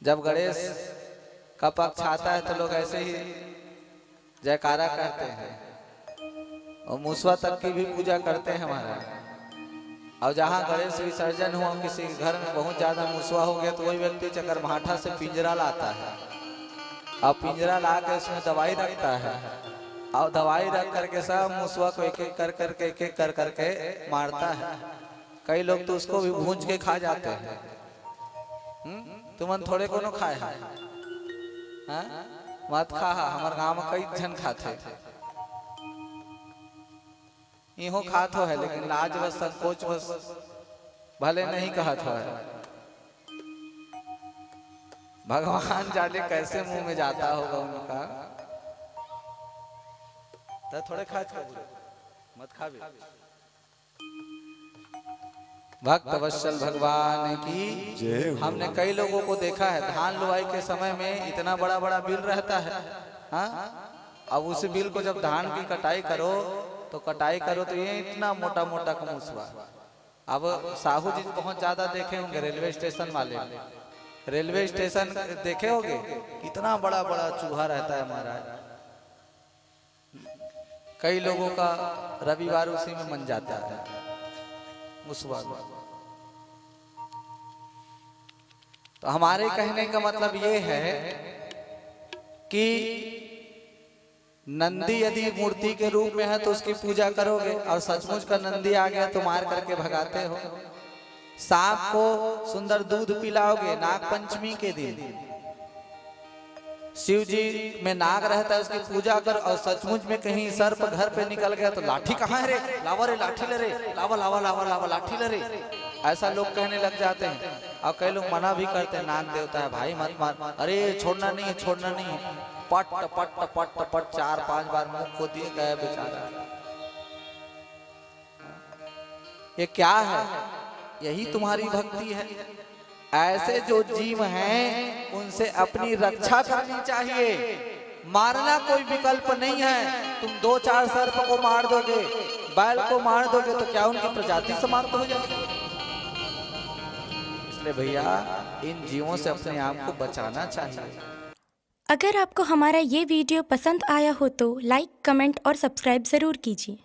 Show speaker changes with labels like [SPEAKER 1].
[SPEAKER 1] जब गणेश का पक्ष आता है तो लोग ऐसे ही जयकारा करते हैं और मूसवा तक की भी पूजा करते हैं हमारा। और जहाँ गणेश विसर्जन हुआ किसी घर में बहुत ज्यादा मूसवा हो गया तो वही व्यक्ति चकरभाठा से पिंजरा लाता है और पिंजरा ला के उसमें दवाई रखता है और दवाई रख करके सब मूसवा को एक एक कर करके मारता है। कई लोग तो उसको भी भूंज के खा जाते हैं। तुमन थोड़े कोनो खाए है मत खा। हमारे गांव में कई जन खाते इहो खात हो है, लेकिन लाज बस संकोच बस भले नहीं कहत हो है। भगवान जाने कैसे मुंह में जाता होगा उनका। तो थोड़े खात मत खावे। भक्त वत्सल भगवान की। हमने कई लोगों को देखा है धान लुआई के समय में इतना बड़ा बड़ा बिल रहता है। हाँ, अब उस बिल को जब धान की कटाई करो तो ये इतना मोटा मोटा का मूसवा। अब साहू जी बहुत ज्यादा देखे होंगे रेलवे स्टेशन वाले, रेलवे स्टेशन देखे होंगे कितना बड़ा बड़ा चूहा रहता है हमारा। कई लोगों का रविवार उसी में मन जाता है मूसवा। तो हमारे कहने का मतलब ये है कि नंदी यदि मूर्ति के रूप में है तो उसकी पूजा करोगे और सचमुच का नंदी आ गया तो मार करके भगाते हो। सांप को सुंदर दूध पिलाओगे नाग पंचमी के दिन। शिव जी में नाग रहता है उसकी पूजा कर और सचमुच में कहीं सर्प घर पे निकल गया तो लाठी कहाँ है रे, लावा रे लाठी ले रे, लावा लावा लावा लावा लाठी ले रे, ऐसा लोग कहने लग जाते हैं। और कई लोग मना भी करते हैं, नाग देवता है भाई मत मार, अरे छोड़ना नहीं है छोड़ना नहीं है। पट पट पट पट 4-5 बार मुंह को दिए गए बेचारा। ये क्या है? यही तुम्हारी भक्ति है। ऐसे जो जीव हैं उनसे अपनी रक्षा करनी चाहिए। मारना कोई विकल्प नहीं है। तुम 2-4 सर्प को मार दोगे, बैल को मार दोगे तो क्या उनकी प्रजाति समाप्त हो जाएगी? इसलिए भैया इन जीवों से अपने आप को बचाना चाहिए।
[SPEAKER 2] अगर आपको हमारा ये वीडियो पसंद आया हो तो लाइक, कमेंट और सब्सक्राइब ज़रूर कीजिए।